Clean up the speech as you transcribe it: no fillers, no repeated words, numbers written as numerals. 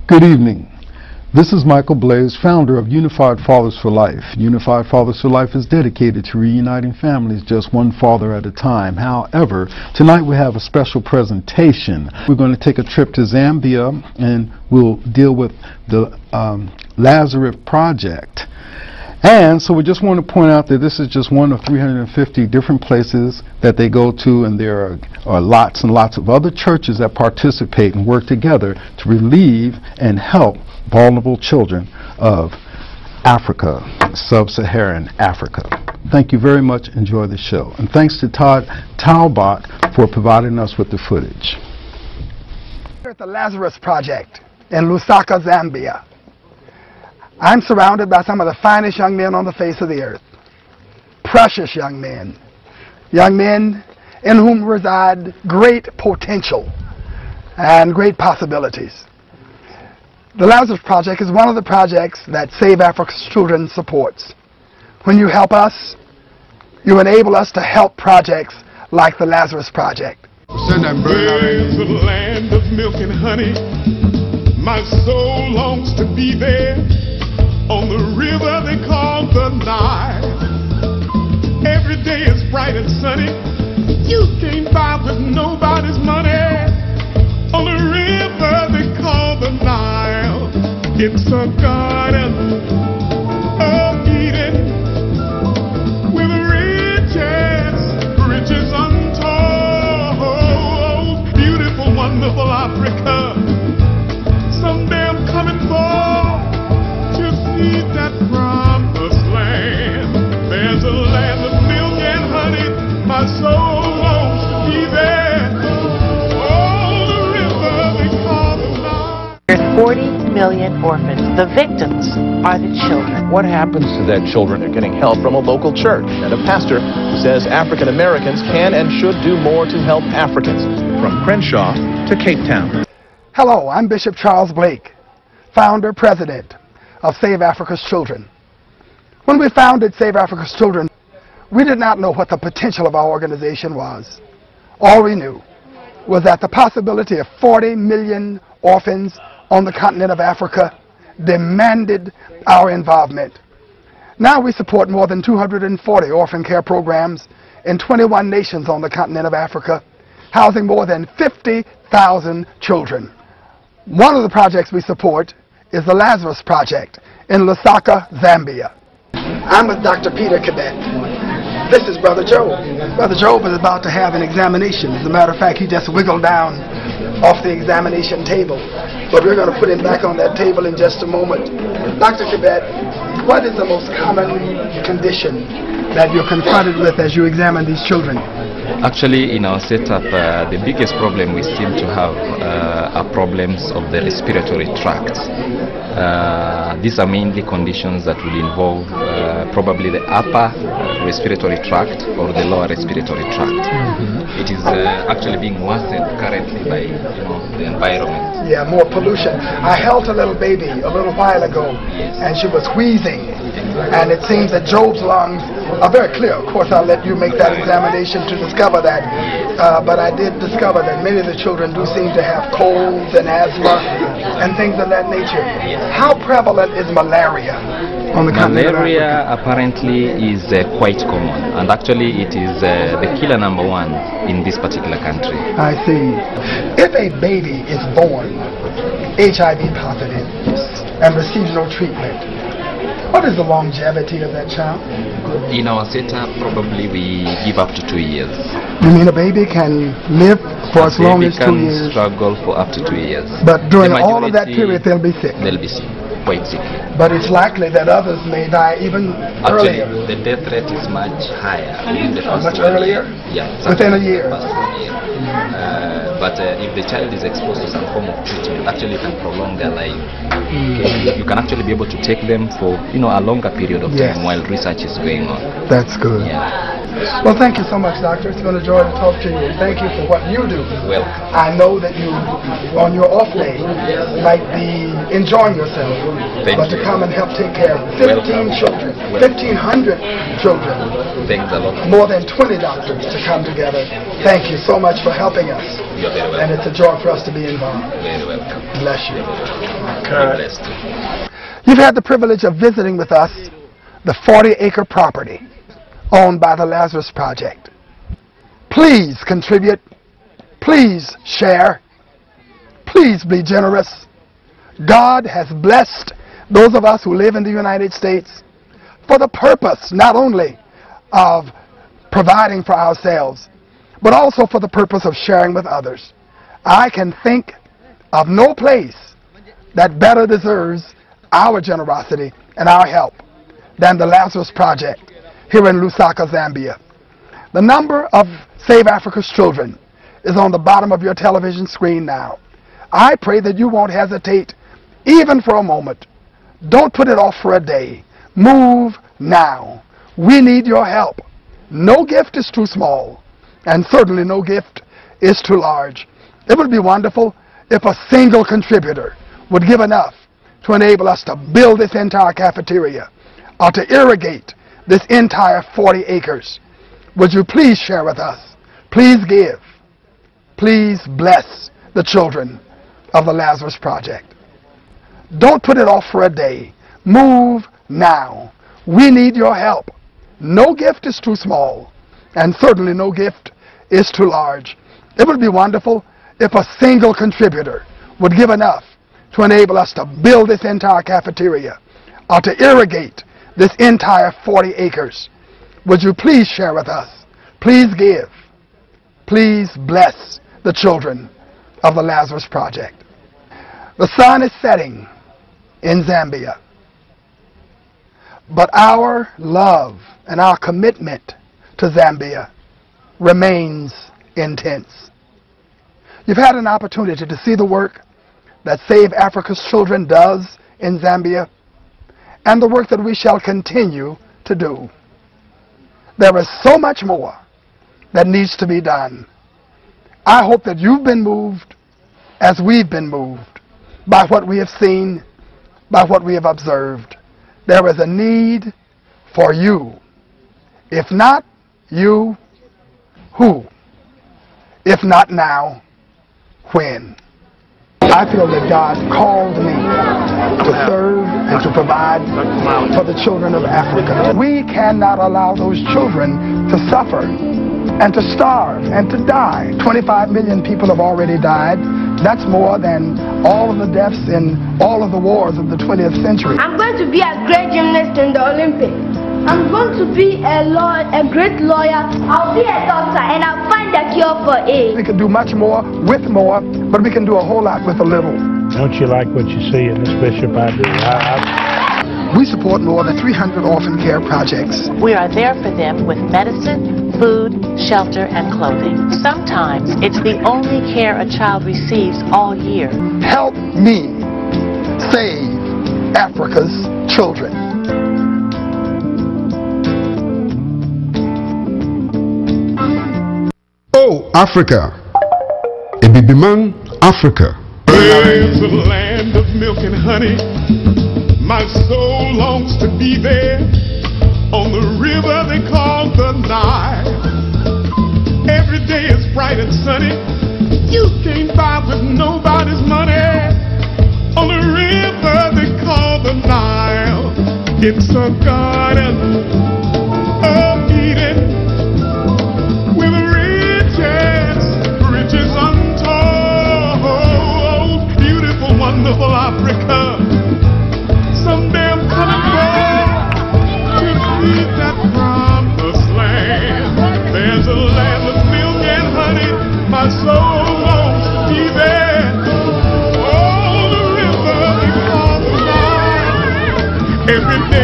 Good evening. This is Michael Blaze, founder of Unified Fathers for Life. Unified Fathers for Life is dedicated to reuniting families just one father at a time. However, tonight we have a special presentation. We're going to take a trip to Zambia and we'll deal with the Lazarus Project. And so we just want to point out that this is just one of 350 different places that they go to, and there are lots and lots of other churches that participate and work together to relieve and help vulnerable children of Africa, sub-Saharan Africa. Thank you very much. Enjoy the show. And thanks to Todd Talbot for providing us with the footage. We're at the Lazarus Project in Lusaka, Zambia. I'm surrounded by some of the finest young men on the face of the earth. Precious young men in whom reside great potential and great possibilities. The Lazarus Project is one of the projects that Save Africa's Children supports. When you help us, you enable us to help projects like the Lazarus Project. There's a land of milk and honey. My soul longs to be there. On the river they call the Nile. Every day is bright and sunny. You can't buy with nobody's money. On the river they call the Nile. It's a garden of Eden with riches, riches untold. Beautiful, wonderful Africa. Someday I'm coming for that promised land. There's a land of milk and honey. My soul longs to be there. Oh, the river they call the Nile. There's 40 million orphans. The victims are the children. What happens to that children are getting help from a local church? And a pastor who says African Americans can and should do more to help Africans. From Crenshaw to Cape Town. Hello, I'm Bishop Charles Blake, founder, president of Save Africa's Children. When we founded Save Africa's Children, we did not know what the potential of our organization was. All we knew was that the possibility of 40 million orphans on the continent of Africa demanded our involvement. Now we support more than 240 orphan care programs in 21 nations on the continent of Africa, housing more than 50,000 children. One of the projects we support is the Lazarus Project in Lusaka, Zambia. I'm with Dr. Peter Cadet. This is Brother Job. Brother Job is about to have an examination. As a matter of fact, he just wiggled down off the examination table. But we're going to put him back on that table in just a moment. Dr. Cadet, what is the most common condition that you're confronted with as you examine these children? Actually, in our setup, the biggest problem we seem to have are problems of the respiratory tract. These are mainly conditions that will involve probably the upper respiratory tract or the lower respiratory tract. It is actually being worsened currently by the environment. Yeah, more pollution. I held a little baby a little while ago, yes, and she was wheezing. And it seems that Job's lungs are very clear. Of course, I'll let you make that examination to discover that. But I did discover that many of the children do seem to have colds and asthma and things of that nature. How prevalent is malaria on the continent of Africa? Malaria apparently is quite common, and actually it is the killer #1 in this particular country. I see. If a baby is born HIV positive and receives no treatment, what is the longevity of that child? In our setup, probably we give up to 2 years. You mean a baby can live for as long as 2 years? A baby can struggle for up to 2 years. But during all of that period, they'll be sick? They'll be sick, quite sick. But it's likely that others may die even earlier. Actually, the death rate is much higher in the first Much earlier? Yeah. Within a year? First 1 year. But if the child is exposed to some form of treatment, actually it can prolong their life. Okay? You can actually be able to take them for a longer period of time while research is going on. That's good. Yeah. Well, thank you so much, Doctor. It's been a joy to talk to you. Thank you for what you do. Welcome. I know that you, on your off day, might be enjoying yourself, but to come and help take care of 15 children, 1,500 children, Thanks a lot. more than 20 doctors to come together. Thank you so much for helping us. You're very welcome. And it's a joy for us to be involved. Very welcome. Bless you. Very blessed. You've had the privilege of visiting with us the 40-acre property owned by the Lazarus Project. Please contribute. Please share. Please be generous. God has blessed those of us who live in the United States for the purpose not only of providing for ourselves, but also for the purpose of sharing with others. I can think of no place that better deserves our generosity and our help than the Lazarus Project here in Lusaka, Zambia. The number of Save Africa's Children is on the bottom of your television screen now. I pray that you won't hesitate even for a moment. Don't put it off for a day. Move now. We need your help. No gift is too small, and certainly no gift is too large. It would be wonderful if a single contributor would give enough to enable us to build this entire cafeteria or to irrigate this entire 40 acres. Would you please share with us? Please give. Please bless the children of the Lazarus Project. Don't put it off for a day. Move now. We need your help. No gift is too small, and certainly no gift is too large. It would be wonderful if a single contributor would give enough to enable us to build this entire cafeteria or to irrigate this entire 40 acres. Would you please share with us? Please give. Please bless the children of the Lazarus Project. The sun is setting in Zambia, but our love and our commitment to Zambia remains intense. You've had an opportunity to see the work that Save Africa's Children does in Zambia and the work that we shall continue to do. There is so much more that needs to be done. I hope that you've been moved as we've been moved by what we have seen, by what we have observed. There is a need for you. If not you, who? If not now, when? I feel that God called me to serve and to provide for the children of Africa. We cannot allow those children to suffer and to starve and to die. 25 million people have already died. That's more than all of the deaths in all of the wars of the 20th century. I'm going to be a great gymnast in the Olympics. I'm going to be a great lawyer. I'll be a doctor and I'll find a cure for AIDS. We can do much more with more, but we can do a whole lot with a little. Don't you like what you see in this, Bishop? I do. We support more than 300 orphan care projects. We are there for them with medicine, food, shelter, and clothing. Sometimes it's the only care a child receives all year. Help me save Africa's children. Oh, Africa. Ebibiman, Africa. There's a land of milk and honey. My soul longs to be there on the river they call the Nile. Every day is bright and sunny. You can't buy with nobody's money. On the river they call the Nile. It's a garden of Eden. Riches untold, beautiful, wonderful Africa. Someday I'm coming back to see that promised land. There's a land of milk and honey, my soul longs to be there. Oh, the river they call the Nile. Every day